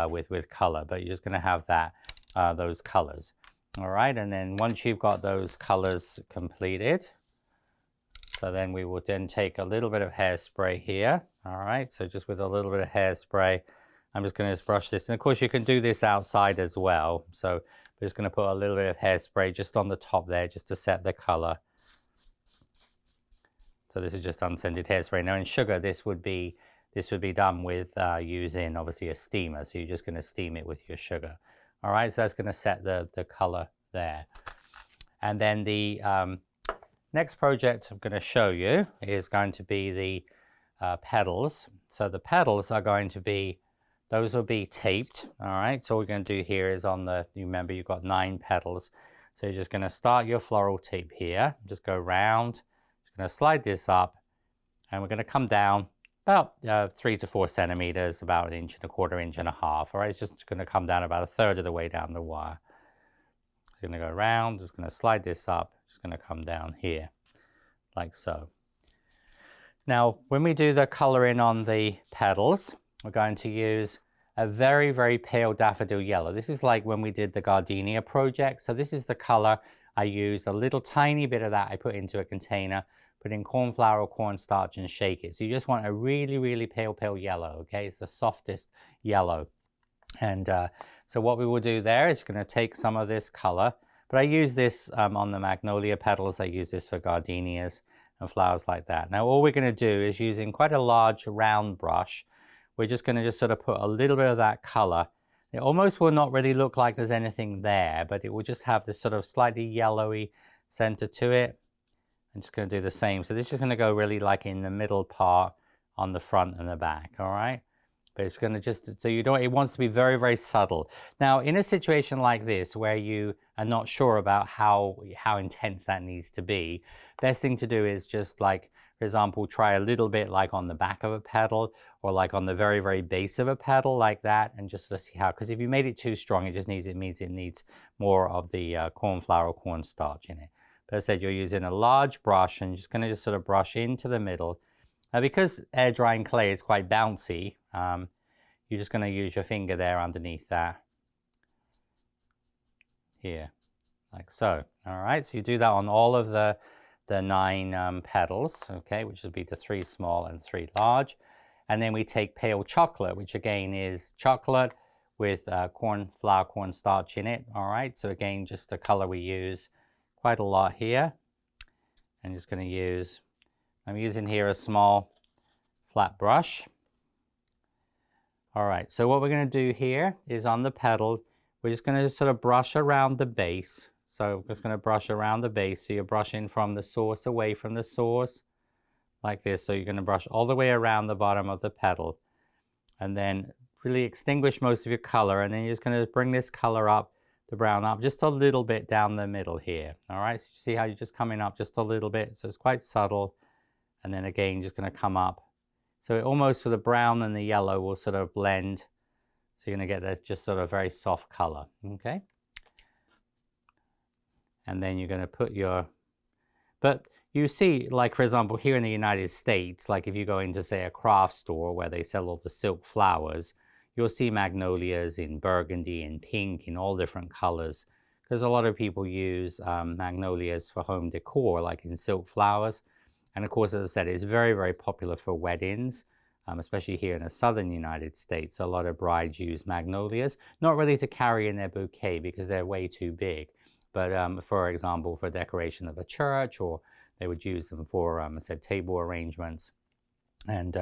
with color, but you're just going to have that those colors. All right, and then once you've got those colors completed, so then we will then take a little bit of hairspray here. All right, so just with a little bit of hairspray, I'm just going to brush this. And of course, you can do this outside as well. So we're just going to put a little bit of hairspray just on the top there, just to set the color. So this is just unscented hairspray. Now in sugar, this would be done with using obviously a steamer. So you're just going to steam it with your sugar. All right, so that's going to set the color there. And then the next project I'm going to show you is going to be the petals. So the petals are going to be, those will be taped. All right, so what we're going to do here is on the, you remember you've got 9 petals. So you're just going to start your floral tape here, just go round, just going to slide this up, and we're going to come down about 3 to 4 centimeters, about 1.25 inches, 1.5 inches. All right, it's just going to come down about 1/3 of the way down the wire. I'm going to go around, just going to slide this up, just going to come down here, like so. Now, when we do the coloring on the petals, we're going to use a very, very pale daffodil yellow. This is like when we did the gardenia project. So this is the color I used. A little tiny bit of that I put into a container, put in corn flour or cornstarch and shake it. So you just want a really, really pale, pale yellow, okay? It's the softest yellow. And so what we will do there is going to take some of this color, but I use this on the magnolia petals. I use this for gardenias and flowers like that. Now all we're going to do is, using quite a large round brush, we're just going to just sort of put a little bit of that color. It almost will not really look like there's anything there, but it will just have this sort of slightly yellowy center to it. I'm just going to do the same. So this is going to go really like in the middle part on the front and the back, all right? But it's going to just, so you don't, it wants to be very, very subtle. Now, in a situation like this where you are not sure about how intense that needs to be, best thing to do is just like, for example, try a little bit like on the back of a petal or like on the very, very base of a petal like that, and just to see how, because if you made it too strong, it needs more of the cornflower or cornstarch in it. But as I said, you're using a large brush and just going to just sort of brush into the middle. Now, because air drying clay is quite bouncy, you're just going to use your finger there underneath that here, like so. All right, so you do that on all of the 9 petals, okay, which would be the 3 small and 3 large. And then we take pale chocolate, which again is chocolate with cornflower, cornstarch in it. All right, so again, just the color we use quite a lot here. I'm just going to use, I'm using here a small flat brush. All right, so what we're going to do here is on the petal, we're just going to sort of brush around the base. So we're just going to brush around the base. So you're brushing from the source away from the source like this. So you're going to brush all the way around the bottom of the petal and then really extinguish most of your color. And then you're just going to bring this color up, the brown up just a little bit down the middle here. All right, so you see how you're just coming up just a little bit. So it's quite subtle. And then again, just going to come up. So it almost for the brown and the yellow will sort of blend. So you're going to get that just sort of very soft color, okay? And then you're going to put your, but you see, like for example, here in the United States, like if you go into say a craft store where they sell all the silk flowers, you'll see magnolias in burgundy and pink in all different colors. Because a lot of people use magnolias for home decor, like in silk flowers. And of course, as I said, it's very, very popular for weddings, especially here in the southern United States. A lot of brides use magnolias, not really to carry in their bouquet because they're way too big. But for example, for decoration of a church, or they would use them for, I said, table arrangements and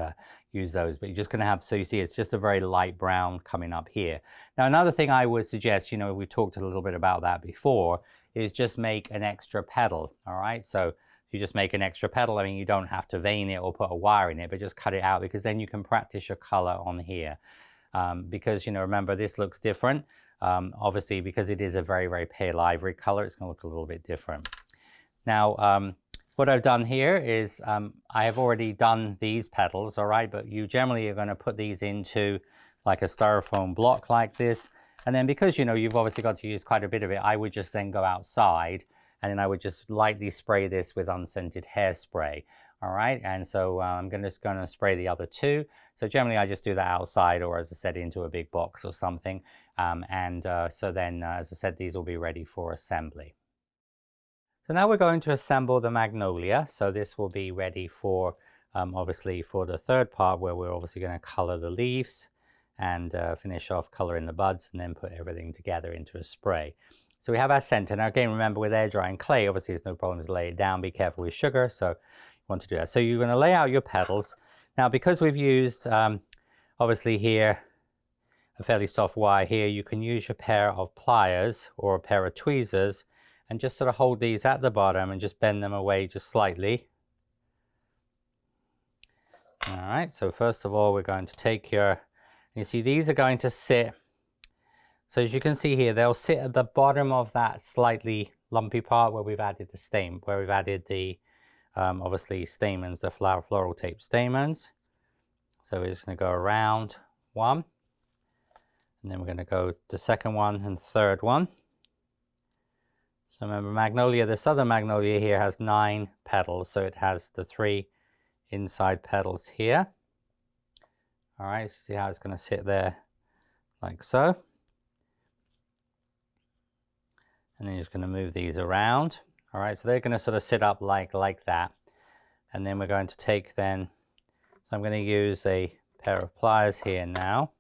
use those. But you're just going to have, so you see, it's just a very light brown coming up here. Now, another thing I would suggest, you know, we talked a little bit about that before, is just make an extra petal, all right? So you just make an extra petal. I mean, you don't have to vein it or put a wire in it, but just cut it out because then you can practice your color on here. Because, you know, remember, this looks different. Obviously, because it is a very, very pale ivory color, it's going to look a little bit different. Now, what I've done here is I have already done these petals, all right? But you generally are going to put these into like a styrofoam block like this. And then because, you know, you've obviously got to use quite a bit of it, I would just then go outside and then I would just lightly spray this with unscented hairspray. All right, and so I'm just going to spray the other 2. So generally I just do that outside, or as I said, into a big box or something. So then, as I said, these will be ready for assembly. So now we're going to assemble the magnolia. So this will be ready for, obviously, for the third part where we're obviously going to color the leaves and finish off coloring the buds and then put everything together into a spray. So we have our center. Now again, remember with air drying clay, obviously there's no problem to lay it down. Be careful with sugar. So want to do that. So you're going to lay out your petals. Now, because we've used, obviously here, a fairly soft wire here, you can use your pair of pliers or a pair of tweezers and just sort of hold these at the bottom and just bend them away just slightly. All right, so first of all, we're going to take your, you see these are going to sit, so as you can see here, they'll sit at the bottom of that slightly lumpy part where we've added the stem, where we've added the obviously stamens, the floral tape stamens. So we're just going to go around one, and then we're going to go the second one and third one. So remember, magnolia, the southern magnolia here has 9 petals, so it has the 3 inside petals here. All right, so see how it's going to sit there like so. And then you're just going to move these around. All right, so they're going to sort of sit up like that. And then we're going to take then, so I'm going to use a pair of pliers here now.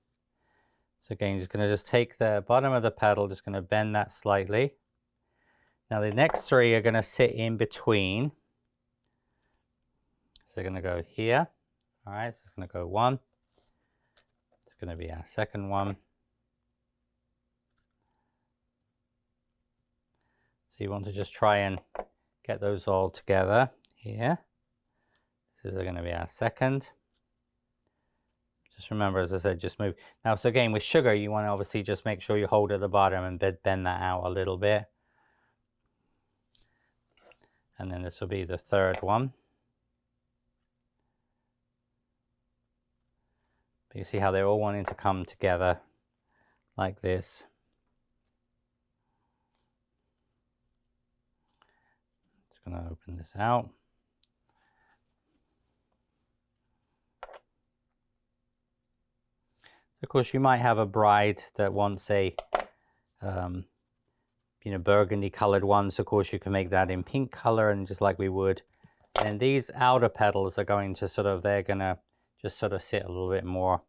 So again, just going to just take the bottom of the petal, just going to bend that slightly. Now the next 3 are going to sit in between. So they're going to go here. All right, so it's going to go 1. It's going to be our second one. So you want to just try and get those all together here. This is going to be our second. Just remember, as I said, just move. Now, so again, with sugar, you want to obviously just make sure you hold at the bottom and bend that out a little bit. And then this will be the third one. But you see how they're all wanting to come together like this. Just going to open this out. Of course, you might have a bride that wants a, burgundy colored one. So of course you can make that in pink color, and just like we would. And these outer petals are going to they're going to just sort of sit a little bit more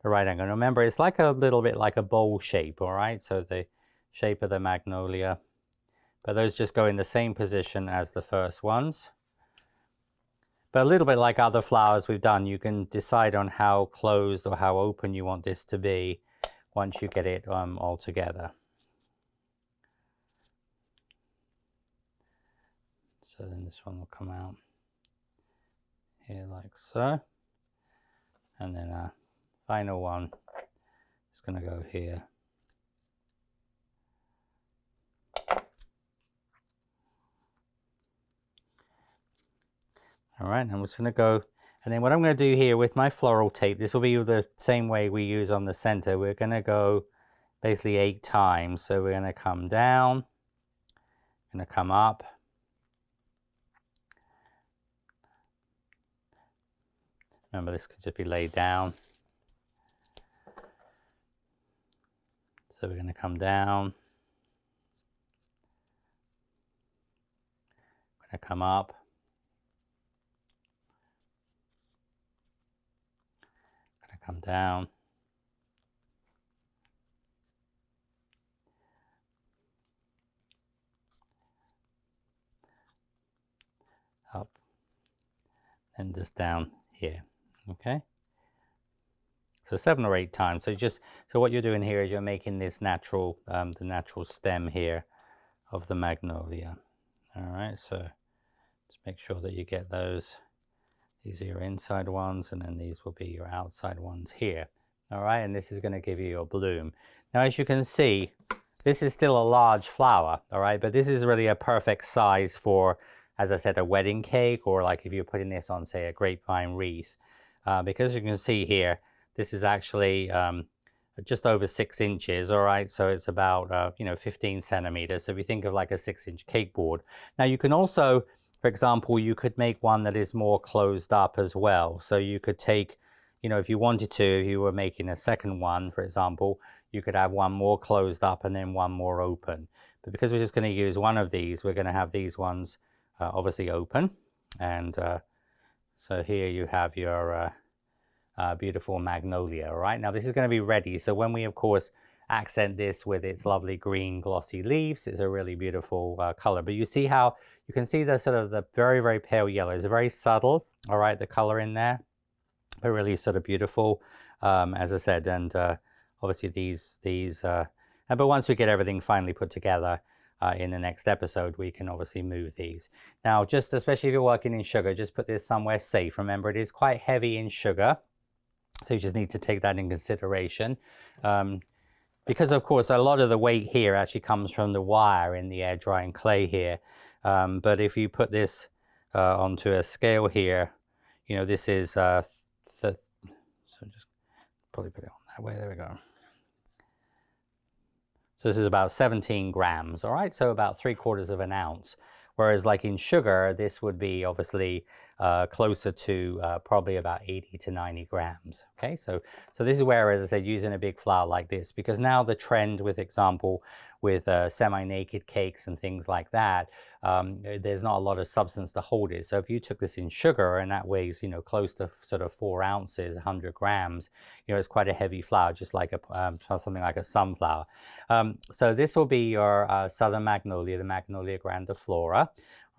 the right angle. Remember, it's like a little bit like a bowl shape, all right? So the shape of the magnolia. But those just go in the same position as the first ones. But a little bit like other flowers we've done, you can decide on how closed or how open you want this to be once you get it all together. So then this one will come out here like so. And then our final one is going to go here. All right, I'm just going to go, and then what I'm going to do here with my floral tape, this will be the same way we use on the center. We're going to go basically 8 times. So we're going to come down, going to come up, remember this could just be laid down. So we're going to come down, going to come up, come down, up, and just down here. Okay, so 7 or 8 times. So what you're doing here is you're making this natural, the natural stem here of the magnolia. All right, so just make sure that you get those. These are your inside ones, and then these will be your outside ones here. All right, and this is going to give you your bloom. Now, as you can see, this is still a large flower, all right, but this is really a perfect size for, as I said, a wedding cake, or like if you're putting this on, say, a grapevine wreath. Because you can see here, this is actually just over 6 inches, all right, so it's about 15 centimeters. So if you think of like a 6-inch cake board. Now you can also, for example, you could make one that is more closed up as well. So you could take, if you wanted to, if you were making a second one, for example, you could have one more closed up and then one more open. But because we're just going to use one of these, we're going to have these ones obviously open. And so here you have your beautiful magnolia, all right? Now this is going to be ready. So when we, of course, accent this with its lovely green glossy leaves, it's a really beautiful color. But you see how you can see the sort of the very, very pale yellow. It's very subtle, all right, the color in there, but really sort of beautiful, as I said. And obviously but once we get everything finally put together in the next episode, we can obviously move these. Now, just especially if you're working in sugar, just put this somewhere safe. Remember, it is quite heavy in sugar, so you just need to take that in consideration. Because of course a lot of the weight here actually comes from the wire in the air drying clay here. But if you put this onto a scale here, this is, so just probably put it on that way, there we go. So this is about 17 grams, all right? So about 3/4 of an ounce. Whereas like in sugar, this would be obviously closer to probably about 80 to 90 grams. Okay, so this is where, as I said, using a big flower like this, because now the trend, with example, with semi-naked cakes and things like that, there's not a lot of substance to hold it. So if you took this in sugar, and that weighs, close to sort of 4 ounces, 100 grams, it's quite a heavy flower, just like something like a sunflower. So this will be your southern magnolia, the Magnolia Grandiflora.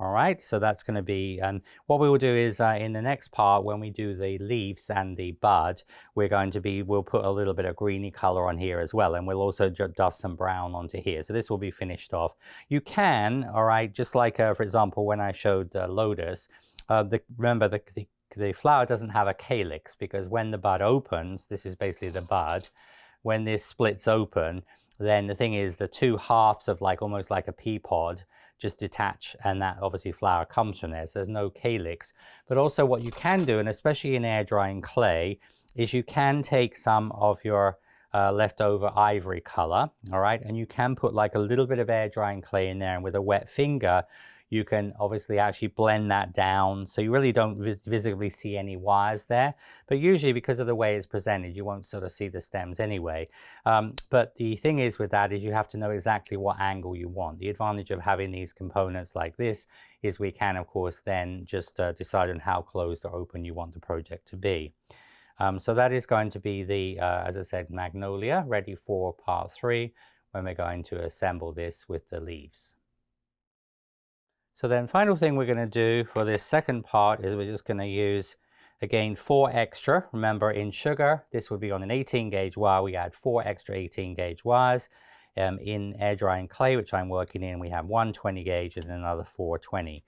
All right, so that's going to be, what we will do is in the next part, when we do the leaves and the bud, we'll put a little bit of greeny color on here as well, and we'll also dust some brown onto here. So this will be finished off. You can, all right, just like, for example, when I showed Lotus, remember the flower doesn't have a calyx, because when the bud opens, this is basically the bud, when this splits open, then the thing is the two halves of almost like a pea pod just detach, and that obviously flower comes from there. So there's no calyx. But also what you can do, and especially in air drying clay, is you can take some of your leftover ivory color, all right, and you can put like a little bit of air drying clay in there, and with a wet finger you can obviously actually blend that down, so you really don't visibly see any wires there. But usually, because of the way it's presented, you won't sort of see the stems anyway. But the thing is with that is you have to know exactly what angle you want. The advantage of having these components like this is we can, of course, then just decide on how closed or open you want the project to be. So that is going to be the, as I said, Magnolia, ready for part 3, when we're going to assemble this with the leaves. So then final thing we're going to do for this second part is we're just going to use, again, 4 extra. Remember, in sugar, this would be on an 18 gauge wire. We add 4 extra 18 gauge wires. In air drying clay, which I'm working in, we have 1 20 gauge and another 4 20.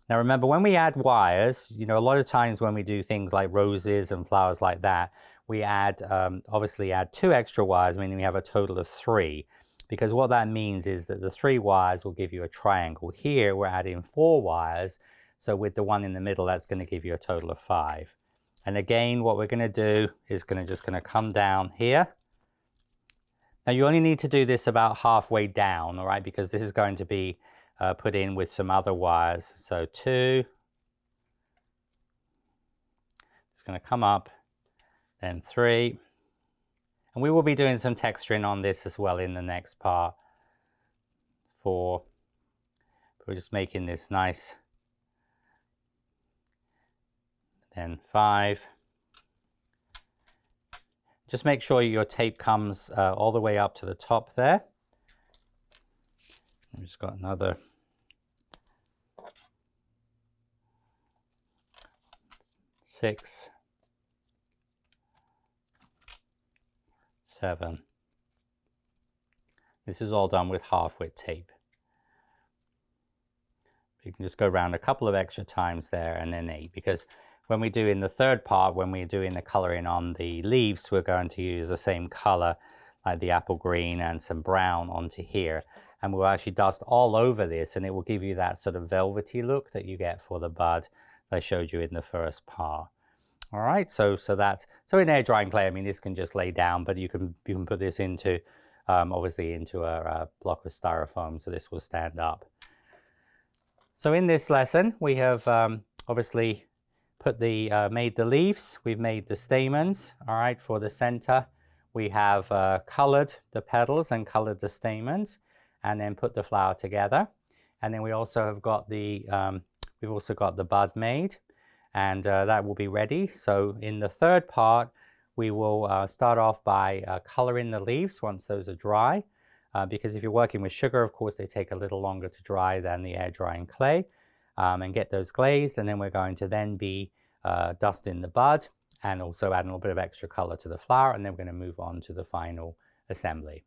Now remember, when we add wires, you know, a lot of times when we do things like roses and flowers like that, we add, obviously add 2 extra wires, meaning we have a total of 3. Because what that means is that the 3 wires will give you a triangle. Here we're adding 4 wires, so with the one in the middle, that's going to give you a total of 5. And again, what we're going to do is just going to come down here. Now you only need to do this about halfway down, all right, because this is going to be put in with some other wires. So 2, it's going to come up, then 3. And we will be doing some texturing on this as well in the next part. 4. We're just making this nice. Then 5. Just make sure your tape comes all the way up to the top there. We've just got another 6, 7. This is all done with half-width tape. You can just go around a couple of extra times there and then 8, because when we do in the third part, when we're doing the coloring on the leaves, we're going to use the same color, like the apple green and some brown onto here. And we'll actually dust all over this, and it will give you that sort of velvety look that you get for the bud that I showed you in the first part. All right, so in air drying clay, I mean, this can just lay down, but you can put this into, obviously into a block of styrofoam, so this will stand up. So in this lesson, we have obviously put made the leaves, we've made the stamens, all right, for the center. We have colored the petals and colored the stamens, and then put the flower together. And then we also have got the, we've also got the bud made, and that will be ready. So in the third part, we will start off by coloring the leaves once those are dry, because if you're working with sugar, of course, they take a little longer to dry than the air drying clay, and get those glazed. And then we're going to then be dusting the bud and also add a little bit of extra color to the flower, and then we're going to move on to the final assembly.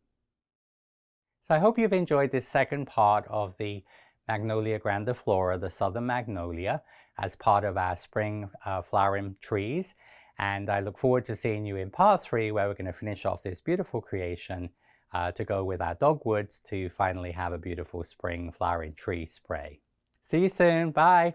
So I hope you've enjoyed this second part of the Magnolia Grandiflora, the Southern Magnolia, as part of our spring flowering trees. And I look forward to seeing you in part 3, where we're going to finish off this beautiful creation to go with our dogwoods to finally have a beautiful spring flowering tree spray. See you soon. Bye.